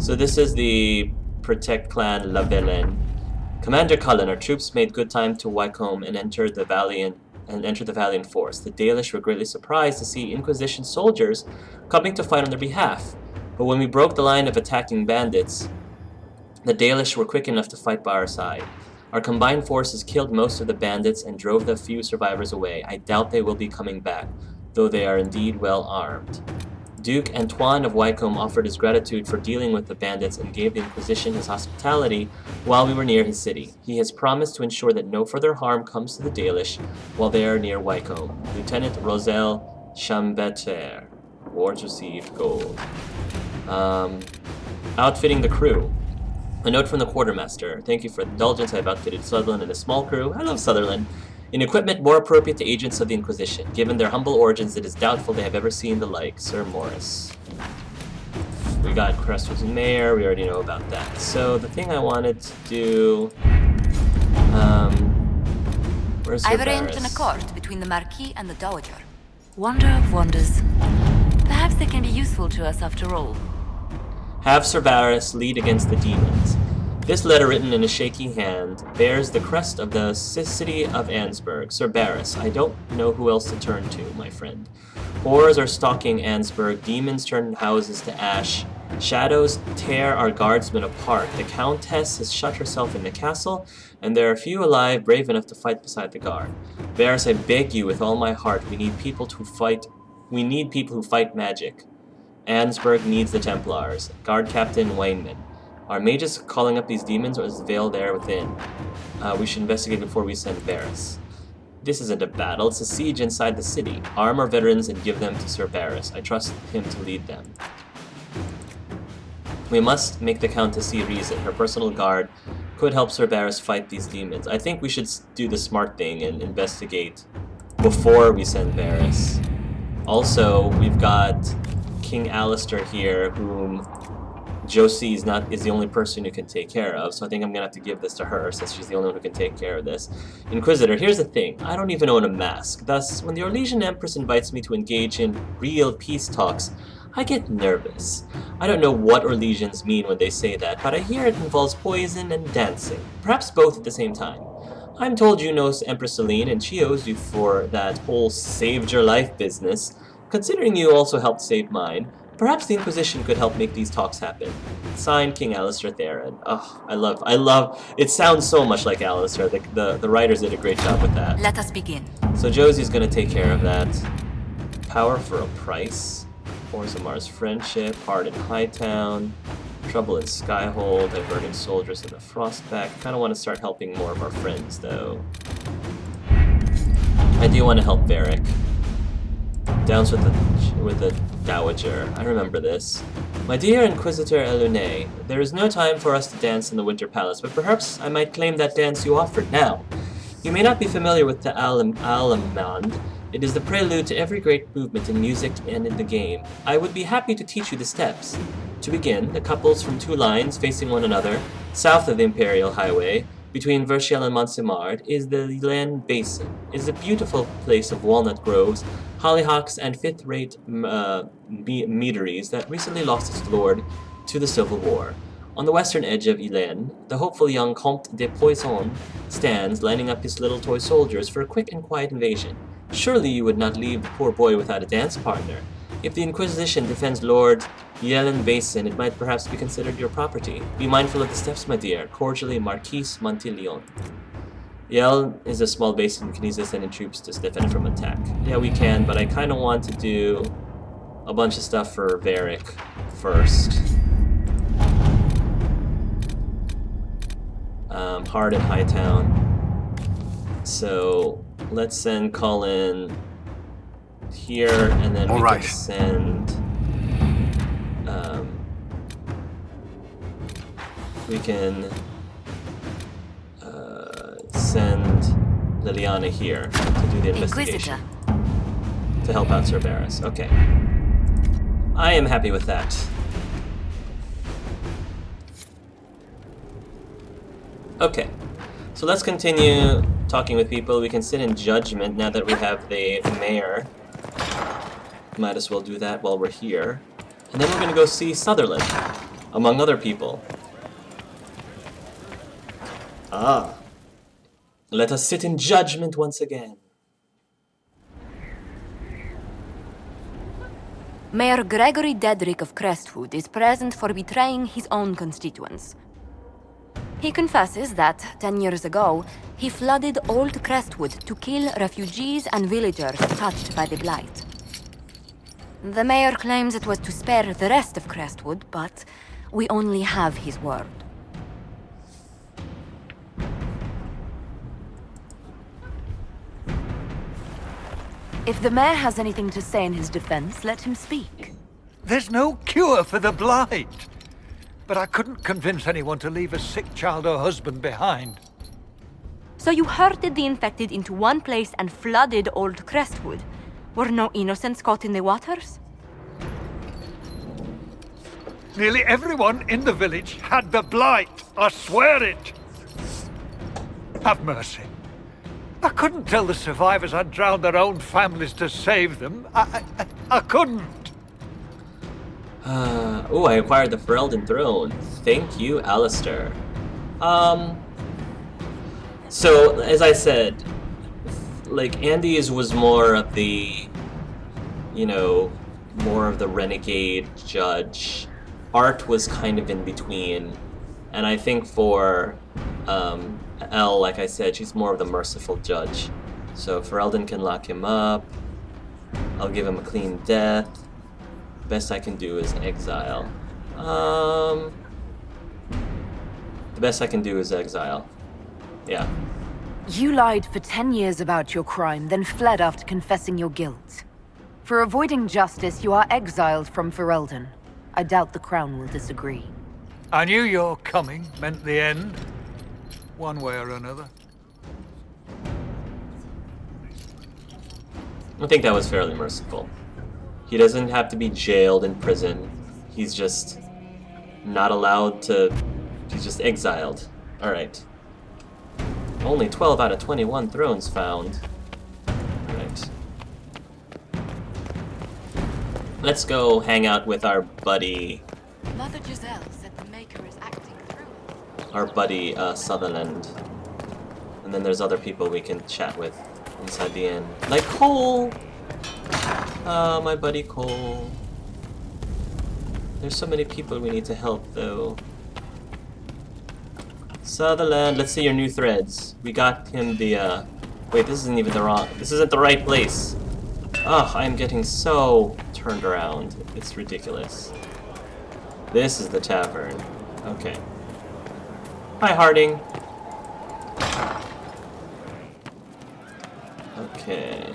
So this is the Protect Clan La Belen. Commander Cullen, our troops made good time to Wycombe and entered the valley in force. The Dalish were greatly surprised to see Inquisition soldiers coming to fight on their behalf. But when we broke the line of attacking bandits, the Dalish were quick enough to fight by our side. Our combined forces killed most of the bandits and drove the few survivors away. I doubt they will be coming back, though they are indeed well armed. Duke Antoine of Wycombe offered his gratitude for dealing with the bandits and gave the Inquisition his hospitality while we were near his city. He has promised to ensure that no further harm comes to the Dalish while they are near Wycombe. Lieutenant Roselle Chambeter. Awards received, gold. Outfitting the crew. A note from the quartermaster. Thank you for the indulgence. I have outfitted Sutherland and a small crew. I love Sutherland. In equipment more appropriate to agents of the Inquisition. Given their humble origins, it is doubtful they have ever seen the like. Sir Morris. We got Crestwood's mayor. We already know about that. So the thing I wanted to do... where's Sir I've arranged Barris? an accord between the Marquis and the Dowager. Wonder of wonders. Perhaps they can be useful to us after all. Have Sir Barris lead against the demons. This letter, written in a shaky hand, bears the crest of the city of Ansburg. Sir Barris, I don't know who else to turn to, my friend. Horrors are stalking Ansburg, demons turn houses to ash, shadows tear our guardsmen apart. The Countess has shut herself in the castle, and there are few alive brave enough to fight beside the guard. Barris, I beg you with all my heart, we need people who fight magic. Ansburg needs the Templars. Guard Captain Weinman. Are mages calling up these demons, or is the veil there within? We should investigate before we send Barris. This isn't a battle, it's a siege inside the city. Arm our veterans and give them to Sir Barris. I trust him to lead them. We must make the Countess see reason. Her personal guard could help Sir Barris fight these demons. I think we should do the smart thing and investigate before we send Barris. Also, we've got King Alistair here, whom Josie is the only person who can take care of, so I think I'm gonna have to give this to her since she's the only one who can take care of this. Inquisitor, here's the thing, I don't even own a mask, thus when the Orlesian Empress invites me to engage in real peace talks, I get nervous. I don't know what Orlesians mean when they say that, but I hear it involves poison and dancing, perhaps both at the same time. I'm told you know Empress Celine and she owes you for that whole saved your life business. Considering you also helped save mine, perhaps the Inquisition could help make these talks happen. Signed, King Alistair Theron. Oh, I love, it sounds so much like Alistair. The writers did a great job with that. Let us begin. So Josie's gonna take care of that. Power for a price. Orzamar's friendship. Heart in Hightown. Trouble in Skyhold. Diverting soldiers in the Frostback. Kinda wanna start helping more of our friends, though. I do wanna help Varric. Downs with the Dowager. I remember this. My dear Inquisitor Elune, there is no time for us to dance in the Winter Palace, but perhaps I might claim that dance you offered now. You may not be familiar with the Allemande. It is the prelude to every great movement in music and in the game. I would be happy to teach you the steps. To begin, the couples from two lines facing one another, south of the Imperial Highway, between Verchiel and Montsimard, is the Ylaine Basin. It is a beautiful place of walnut groves, hollyhocks, and fifth-rate meaderies that recently lost its lord to the Civil War. On the western edge of Ylaine, the hopeful young Comte de Poisson stands, lining up his little toy soldiers for a quick and quiet invasion. Surely you would not leave the poor boy without a dance partner. If the Inquisition defends Lord Ylaine Basin, it might perhaps be considered your property. Be mindful of the steps, my dear. Cordially, Marquise Montillon. Elle is a small basin. We can easily send in troops to defend it from attack. Yeah, we can, but I kind of want to do a bunch of stuff for Varric first. Hard in Hightown. So let's send Cullen here, and then we can send. We can send Liliana here to do the investigation. To help out Sir Barris. Okay. I am happy with that. Okay. So let's continue talking with people. We can sit in judgment now that we have the mayor. Might as well do that while we're here. And then we're going to go see Sutherland. among other people. Ah. Let us sit in judgment once again. Mayor Gregory Dedrick of Crestwood is present for betraying his own constituents. He confesses that, 10 years ago, he flooded Old Crestwood to kill refugees and villagers touched by the Blight. The mayor claims it was to spare the rest of Crestwood, but we only have his word. If the mayor has anything to say in his defense, let him speak. There's no cure for the Blight. But I couldn't convince anyone to leave a sick child or husband behind. So you herded the infected into one place and flooded Old Crestwood? Were no innocents caught in the waters? Nearly everyone in the village had the Blight. I swear it. Have mercy. I couldn't tell the survivors I'd drowned their own families to save them. I couldn't. Oh, I acquired the Ferelden throne. Thank you, Alistair. So, as I said, like, Andy's was more of the, you know, more of the renegade judge. Art was kind of in between. And I think for Elle, like I said, she's more of the merciful judge. So Ferelden can lock him up. I'll give him a clean death. Best I can do is exile. The best I can do is exile. Yeah. You lied for 10 years about your crime, then fled after confessing your guilt. For avoiding justice, you are exiled from Ferelden. I doubt the Crown will disagree. I knew your coming meant the end. One way or another. I think that was fairly merciful. He doesn't have to be jailed in prison. He's just not allowed to... He's just exiled. Alright. Only 12 out of 21 thrones found. Alright. Let's go hang out with our buddy... Mother Giselle said the Maker is acting through. Our buddy, Sutherland. And then there's other people we can chat with inside the inn. Like Cole! Ah, my buddy Cole. There's so many people we need to help, though. Sutherland, let's see your new threads. We got him the, Wait, this isn't even the wrong... This isn't the right place. Ugh, I'm getting so turned around. It's ridiculous. This is the tavern. Okay. Hi, Harding. Okay.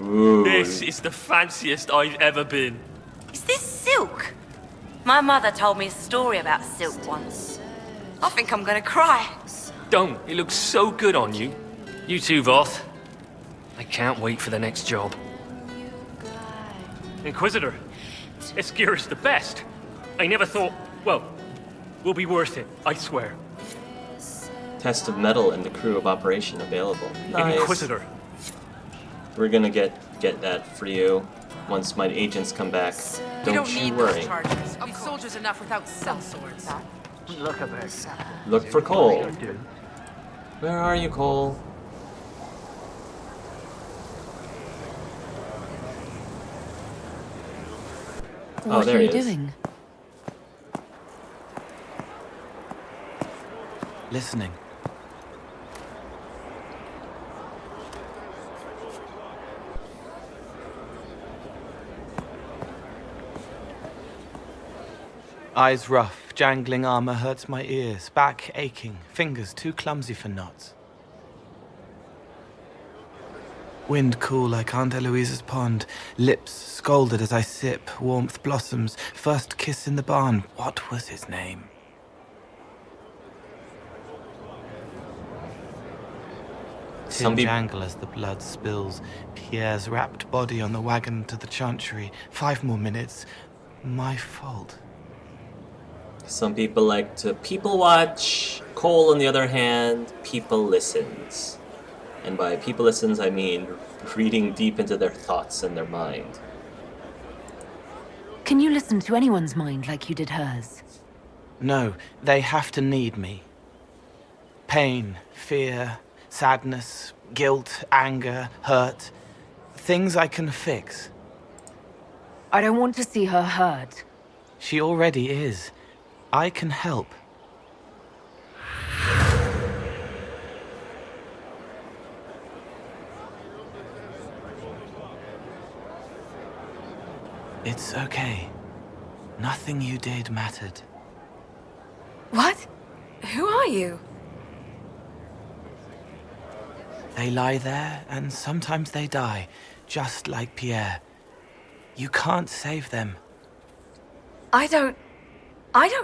Ooh. This is the fanciest I've ever been. Is this silk? My mother told me a story about silk once. I think I'm gonna cry. Don't. It looks so good on you. You too, Voth. I can't wait for the next job. Inquisitor, this gear is the best. I never thought... Well, will be worth it, I swear. Test of metal and the crew of operation available. Nice. Inquisitor. We're gonna get that for you once my agents come back. Don't you worry. Charges. We've soldiers enough without some swords. Look at this. Look for Cole. Where are you, Cole? Oh, What there are you he is. doing? Listening. Eyes rough, jangling armor hurts my ears, back aching, fingers too clumsy for knots. Wind cool like Aunt Eloise's pond, lips scalded as I sip, warmth blossoms, first kiss in the barn. What was his name? Some Tin peop- jangle as the blood spills, Pierre's wrapped body on the wagon to the chantry. 5 more minutes. My fault. Some people like to people watch. Cole, on the other hand, people listens. And by people listens, I mean reading deep into their thoughts and their mind. Can you listen to anyone's mind like you did hers? No, they have to need me. Pain, fear, sadness, guilt, anger, hurt. Things I can fix. I don't want to see her hurt. She already is. I can help. It's okay. Nothing you did mattered. What? Who are you? They lie there, and sometimes they die, just like Pierre. You can't save them. I don't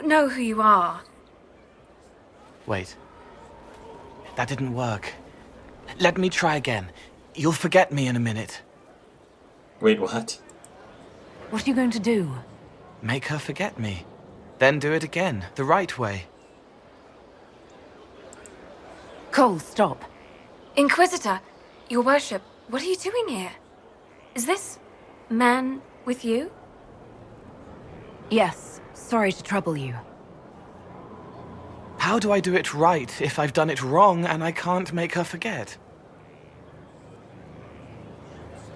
know who you are. Wait. That didn't work. Let me try again. You'll forget me in a minute. Wait, what? What are you going to do? Make her forget me. Then do it again, the right way. Cole, stop. Inquisitor, your worship, what are you doing here? Is this man with you? Yes, sorry to trouble you. How do I do it right if I've done it wrong and I can't make her forget?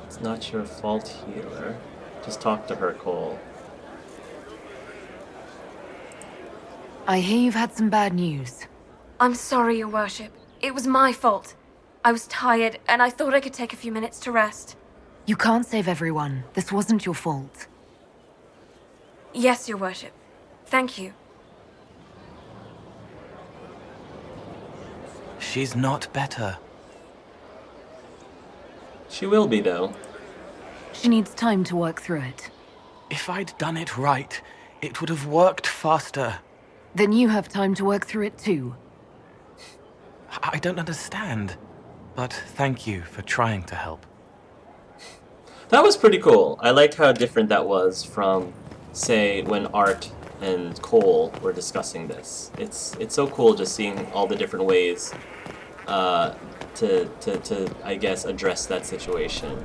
It's not your fault, healer. Just talk to her, Cole. I hear you've had some bad news. I'm sorry, your worship. It was my fault. I was tired, and I thought I could take a few minutes to rest. You can't save everyone. This wasn't your fault. Yes, your worship. Thank you. She's not better. She will be, though. She needs time to work through it. If I'd done it right, it would have worked faster. Then you have time to work through it too. I don't understand. But thank you for trying to help. That was pretty cool. I liked how different that was from, say, when Art and Cole were discussing this. It's so cool just seeing all the different ways to I guess address that situation.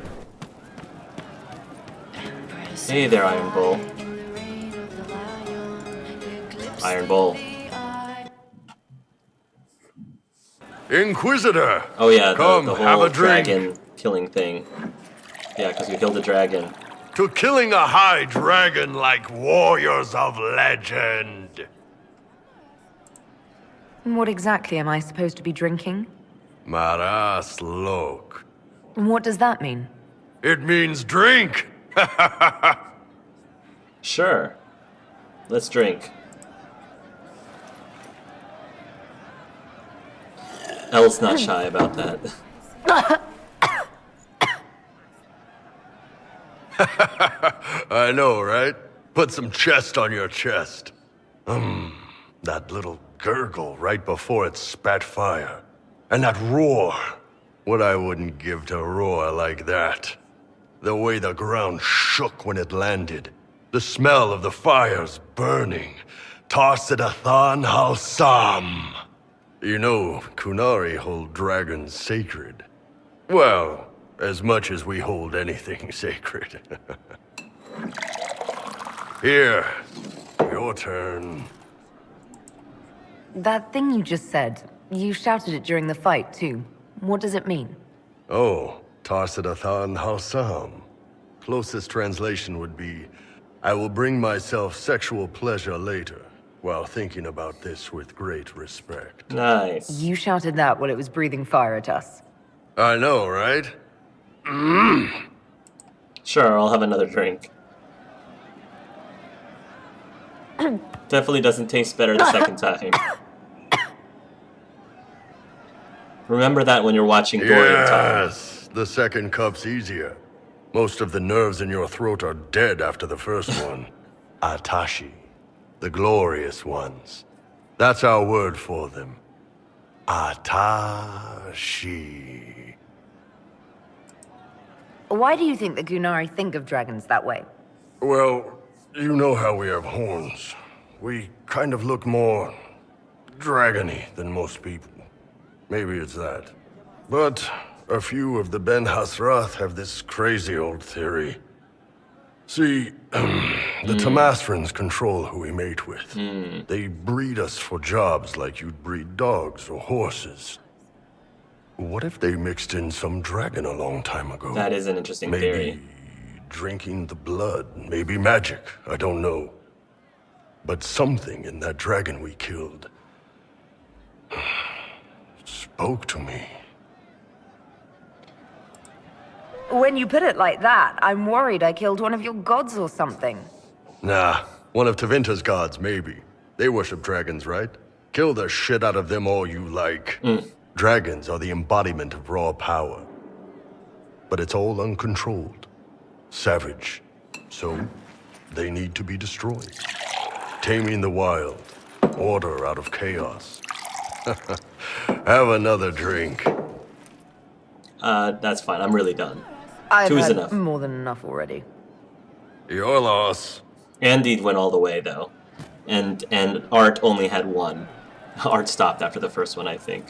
Hey there, Iron Bull. Iron Bull. Inquisitor! Oh yeah, Come, the have whole a drink. dragon killing thing. Yeah, because we killed the dragon. To killing a high dragon like warriors of legend. What exactly am I supposed to be drinking? Maras lok. And what does that mean? It means drink! Sure. Let's drink. Elle's not shy about that. I know, right? Put some chest on your chest. That little gurgle right before it spat fire. And that roar. What I wouldn't give to roar like that. The way the ground shook when it landed. The smell of the fires burning. Tarsidathan Halsam. You know, Kunari hold dragons sacred. Well, as much as we hold anything sacred. Here, your turn. That thing you just said, you shouted it during the fight too. What does it mean? Oh, Tarsidathan Halsam. Closest translation would be, I will bring myself sexual pleasure later, while thinking about this with great respect. Nice. You shouted that while it was breathing fire at us. I know, right? Sure, I'll have another drink. Definitely doesn't taste better the second time. Remember that when you're watching Dorian Time. Yes, the second cup's easier. Most of the nerves in your throat are dead after the first one. Atashi, the glorious ones. That's our word for them. Atashi. Why do you think the Gunari think of dragons that way? Well, you know how we have horns. We kind of look more dragony than most people. Maybe it's that. But a few of the Ben-hassrath have this crazy old theory. See, The Tamasrans control who we mate with. They breed us for jobs like you'd breed dogs or horses. What if they mixed in some dragon a long time ago? That is an interesting Maybe theory. drinking the blood, maybe magic, I don't know. But something in that dragon we killed spoke to me. When you put it like that, I'm worried I killed one of your gods or something. Nah, one of Tevinter's gods, maybe. They worship dragons, right? Kill the shit out of them all you like. Dragons are the embodiment of raw power. But it's all uncontrolled. Savage. So, they need to be destroyed. Taming the wild. Order out of chaos. Have another drink. That's fine. I'm really done. I've Two is had enough. more than enough already. Your loss. Andy went all the way though, and Art only had one. Art stopped after the first one, I think.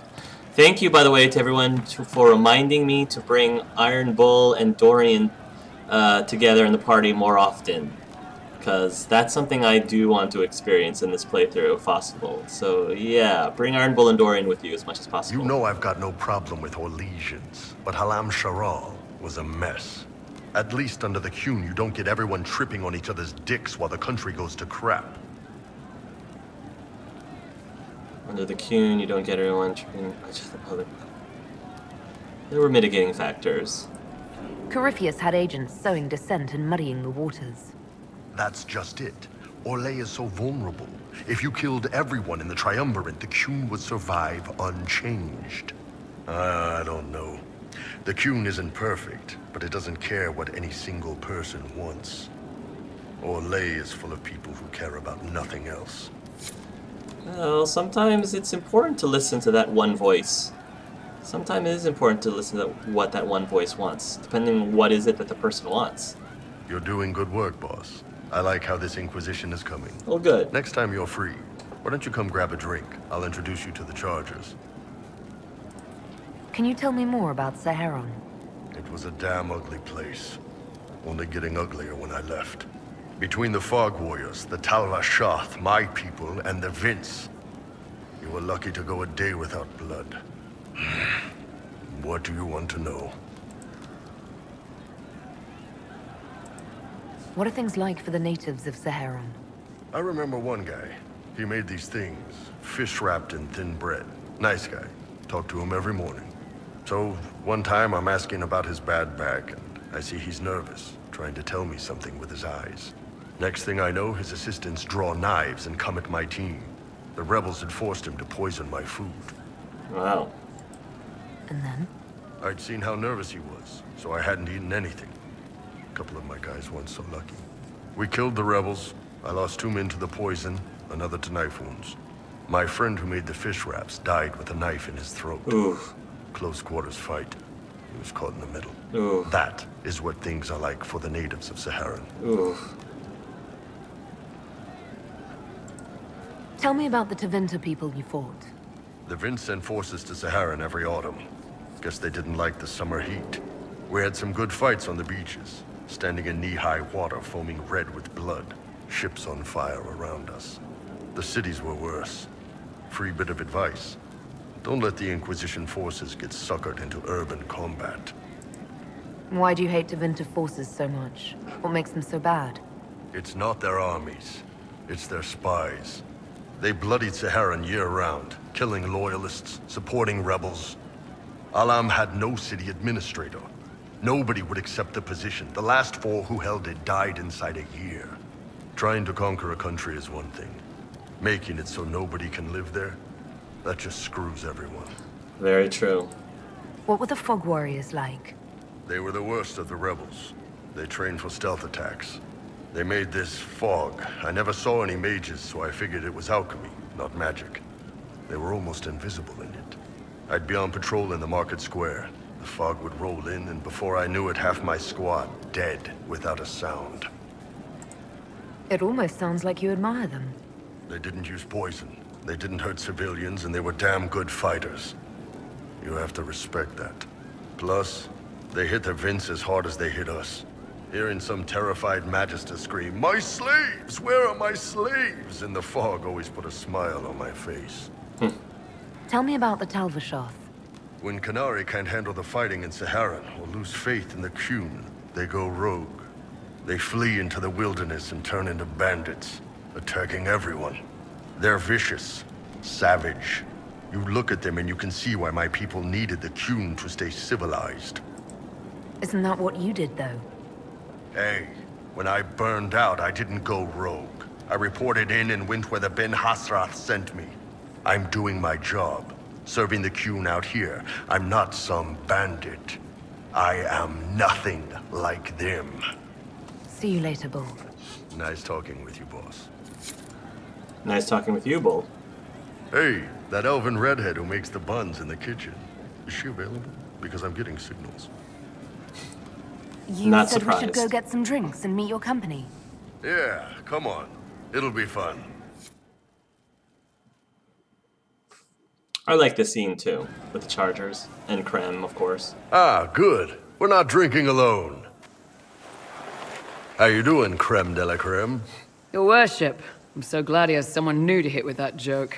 Thank you, by the way, to everyone for reminding me to bring Iron Bull and Dorian together in the party more often, because that's something I do want to experience in this playthrough if possible. So yeah, bring Iron Bull and Dorian with you as much as possible. You know I've got no problem with Orlesians, but Halam Sharal was a mess. At least under the Qun, you don't get everyone tripping on each other's dicks while the country goes to crap. Under the Qun, you don't get everyone tripping. There were mitigating factors. Corypheus had agents sowing dissent and muddying the waters. That's just it. Orlais is so vulnerable. If you killed everyone in the Triumvirate, the Qun would survive unchanged. I don't know. The Qun isn't perfect, but it doesn't care what any single person wants. Orlais is full of people who care about nothing else. Well, sometimes it's important to listen to that one voice. Sometimes it is important to listen to what that one voice wants, depending on what is it that the person wants. You're doing good work, boss. I like how this Inquisition is coming. Oh, good. Next time you're free, why don't you come grab a drink? I'll introduce you to the Chargers. Can you tell me more about Saharon? It was a damn ugly place. Only getting uglier when I left. Between the Fog Warriors, the Tal-Rashath, my people, and the Vince, you were lucky to go a day without blood. What do you want to know? What are things like for the natives of Saharon? I remember one guy. He made these things, fish wrapped in thin bread. Nice guy. Talked to him every morning. So, one time I'm asking about his bad back, and I see he's nervous, trying to tell me something with his eyes. Next thing I know, his assistants draw knives and come at my team. The rebels had forced him to poison my food. Wow. And then? I'd seen how nervous he was, so I hadn't eaten anything. A couple of my guys weren't so lucky. We killed the rebels. I lost 2 men to the poison, another to knife wounds. My friend who made the fish wraps died with a knife in his throat. Oof. Close quarters fight. He was caught in the middle. Oof. That is what things are like for the natives of Saharan. Oof. Tell me about the Tevinter people you fought. The Vince sent forces to Saharan every autumn. Guess they didn't like the summer heat. We had some good fights on the beaches, standing in knee-high water foaming red with blood, ships on fire around us. The cities were worse. Free bit of advice. Don't let the Inquisition forces get suckered into urban combat. Why do you hate Tevinter forces so much? What makes them so bad? It's not their armies. It's their spies. They bloodied Saharan year-round, killing loyalists, supporting rebels. Alam had no city administrator. Nobody would accept the position. The last 4 who held it died inside a year. Trying to conquer a country is one thing. Making it so nobody can live there, that just screws everyone. Very true. What were the Fog Warriors like? They were the worst of the rebels. They trained for stealth attacks. They made this fog. I never saw any mages, so I figured it was alchemy, not magic. They were almost invisible in it. I'd be on patrol in the market square. The fog would roll in, and before I knew it, half my squad dead without a sound. It almost sounds like you admire them. They didn't use poison. They didn't hurt civilians, and they were damn good fighters. You have to respect that. Plus, they hit the Vince as hard as they hit us. Hearing some terrified magister scream, "My slaves! Where are my slaves?" in the fog always put a smile on my face. Tell me about the Talvashoth. When Qunari can't handle the fighting in Saharan or lose faith in the Qun, they go rogue. They flee into the wilderness and turn into bandits, attacking everyone. They're vicious, savage. You look at them and you can see why my people needed the Qun to stay civilized. Isn't that what you did, though? Hey, when I burned out, I didn't go rogue. I reported in and went where the Ben-hassrath sent me. I'm doing my job, serving the Qun out here. I'm not some bandit. I am nothing like them. See you later, Bull. Nice talking with you, boss. Nice talking with you, Bull. Hey, that elven redhead who makes the buns in the kitchen. Is she available? Because I'm getting signals. You Not said we should surprised. go get some drinks and meet your company. Yeah, come on. It'll be fun. I like this scene too, with the Chargers and Krem, of course. Ah, good. We're not drinking alone. How you doing, creme de la creme? Your worship. I'm so glad he has someone new to hit with that joke.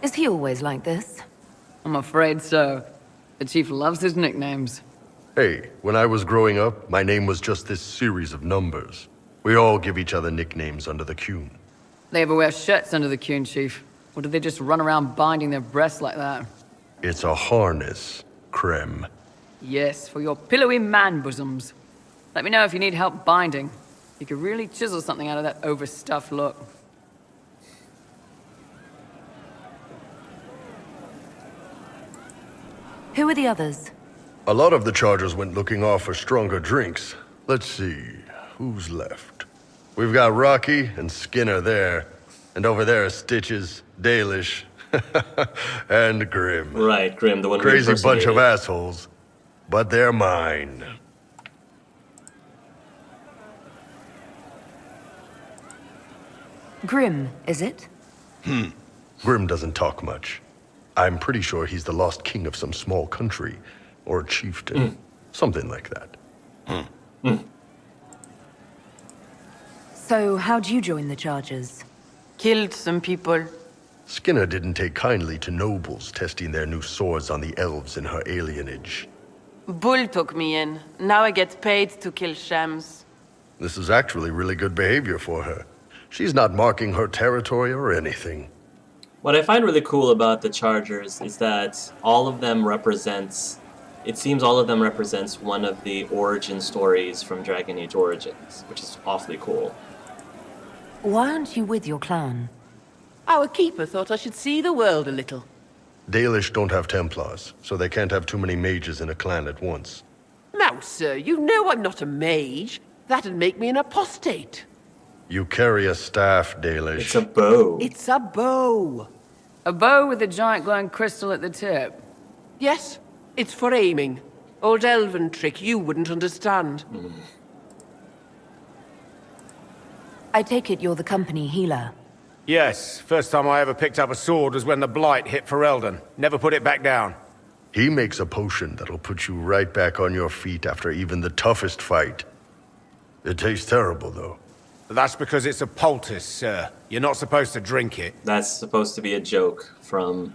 Is he always like this? I'm afraid so. The chief loves his nicknames. Hey, when I was growing up, my name was just this series of numbers. We all give each other nicknames under the Qun. They ever wear shirts under the Qun, chief? Or do they just run around binding their breasts like that? It's a harness, creme. Yes, for your pillowy man bosoms. Let me know if you need help binding. You could really chisel something out of that overstuffed look. Who are the others? A lot of the Chargers went looking off for stronger drinks. Let's see, who's left? We've got Rocky and Skinner there. And over there are Stitches, Dalish, and Grim. Right, Grim, the one who Crazy bunch of impersonated. assholes. But they're mine. Grim, is it? Grim doesn't talk much. I'm pretty sure he's the lost king of some small country. Or a chieftain. Something like that. So, how'd you join the Chargers? Killed some people. Skinner didn't take kindly to nobles testing their new swords on the elves in her alienage. Bull took me in. Now I get paid to kill shams. This is actually really good behavior for her. She's not marking her territory or anything. What I find really cool about the Chargers is that all of them represents... It seems all of them represents one of the origin stories from Dragon Age Origins, which is awfully cool. Why aren't you with your clan? Our keeper thought I should see the world a little. Dalish don't have Templars, so they can't have too many mages in a clan at once. Now, sir, you know I'm not a mage. That'd make me an apostate. You carry a staff, Dalish. It's a bow. It's a bow. A bow with a giant glowing crystal at the tip. Yes, it's for aiming. Old elven trick you wouldn't understand. I take it you're the company healer. Yes, first time I ever picked up a sword was when the Blight hit Ferelden. Never put it back down. He makes a potion that'll put you right back on your feet after even the toughest fight. It tastes terrible, though. That's because it's a poultice, sir. You're not supposed to drink it. That's supposed to be a joke from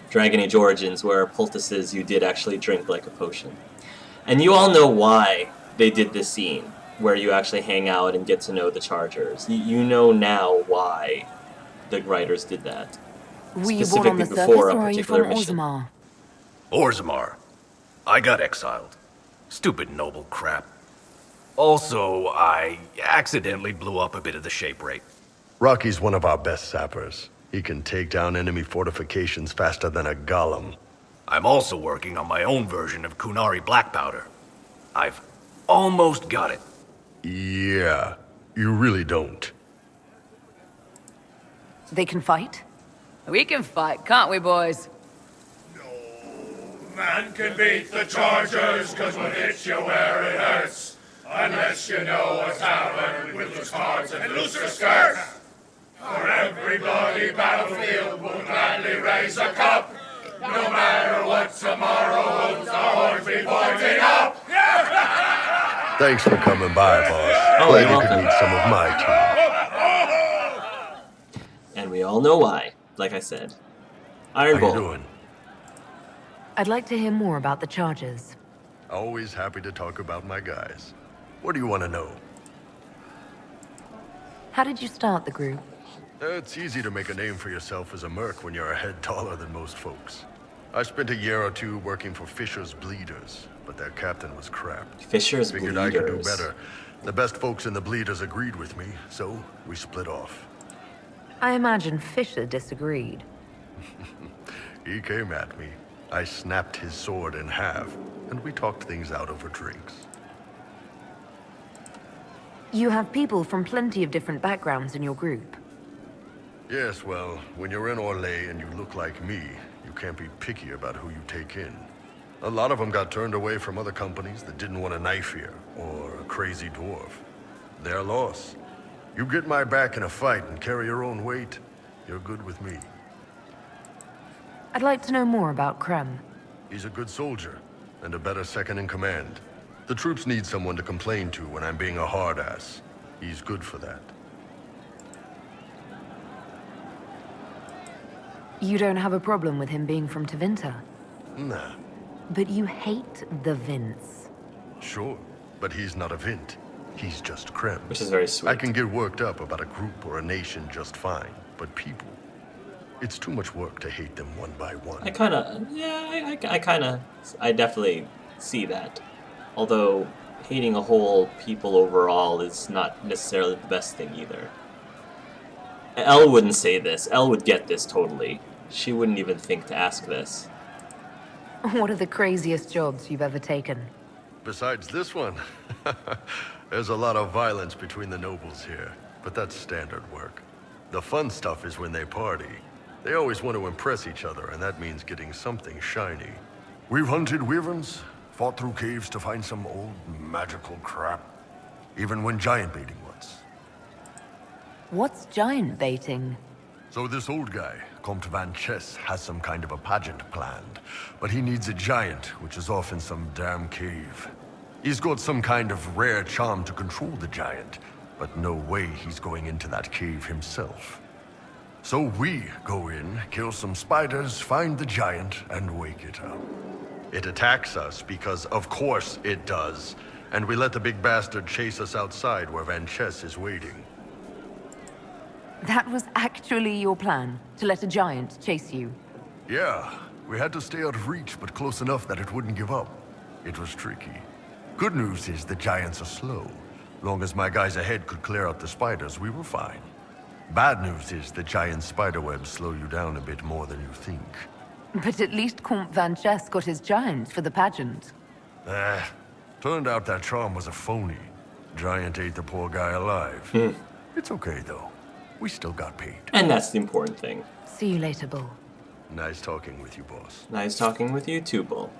Dragon Age Origins, where poultices you did actually drink like a potion. And you all know why they did this scene, where you actually hang out and get to know the Chargers. You know now why the writers did that. Were you born on the Specifically surface, before a or are you particular from mission. Orzammar? Orzammar. I got exiled. Stupid noble crap. Also, I accidentally blew up a bit of the shape rate. Rocky's one of our best sappers. He can take down enemy fortifications faster than a golem. I'm also working on my own version of Qunari black powder. I've almost got it. Yeah, you really don't. They can fight? We can fight, can't we, boys? Man can beat the Chargers, cause we'll hit you where it hurts. Unless you know a tavern with loose cards and looser skirts. For every bloody battlefield we'll gladly raise a cup. No matter what tomorrow holds, our horns be pointing up! Thanks for coming by, boss. Oh, Glad you're you could welcome. meet some of my team. And we all know why, like I said. Iron How you Bull. doing? I'd like to hear more about the charges. Always happy to talk about my guys. What do you want to know? How did you start the group? It's easy to make a name for yourself as a merc when you're a head taller than most folks. I spent a year or two working for Fisher's Bleeders, but their captain was crap. Fisher's Figured Bleeders. I could do better. The best folks in the Bleeders agreed with me, so we split off. I imagine Fisher disagreed. He came at me. I snapped his sword in half, and we talked things out over drinks. You have people from plenty of different backgrounds in your group. Yes, well, when you're in Orlais and you look like me, you can't be picky about who you take in. A lot of them got turned away from other companies that didn't want a knife here, or a crazy dwarf. Their loss. You get my back in a fight and carry your own weight, you're good with me. I'd like to know more about Krem. He's a good soldier, and a better second in command. The troops need someone to complain to when I'm being a hard-ass. He's good for that. You don't have a problem with him being from Tevinter? Nah, But you hate the Vince. sure, but he's not a Vint. He's just Krem. Which is very sweet. I can get worked up about a group or a nation just fine, but people, it's too much work to hate them one by one. I definitely see that. Although, hating a whole people overall is not necessarily the best thing either. Elle wouldn't say this. Elle would get this totally. She wouldn't even think to ask this. What are the craziest jobs you've ever taken? Besides this one, there's a lot of violence between the nobles here, but that's standard work. The fun stuff is when they party. They always want to impress each other, and that means getting something shiny. We've hunted wyverns, fought through caves to find some old magical crap, even went giant baiting once. What's giant baiting? So this old guy, Comte Van Chess, has some kind of a pageant planned, but he needs a giant, which is off in some damn cave. He's got some kind of rare charm to control the giant, but no way he's going into that cave himself. So we go in, kill some spiders, find the giant, and wake it up. It attacks us because, of course, it does, and we let the big bastard chase us outside where Van Chess is waiting. That was actually your plan, to let a giant chase you. Yeah, we had to stay out of reach, but close enough that it wouldn't give up. It was tricky. Good news is the giants are slow. Long as my guys ahead could clear out the spiders, we were fine. Bad news is the giant spiderwebs slow you down a bit more than you think. But at least Comte Van Chess got his giant for the pageant. Turned out that charm was a phony. Giant ate the poor guy alive. It's okay, though. We still got paid. And that's the important thing. See you later, Bull. Nice talking with you, boss. Nice talking with you too, Bull.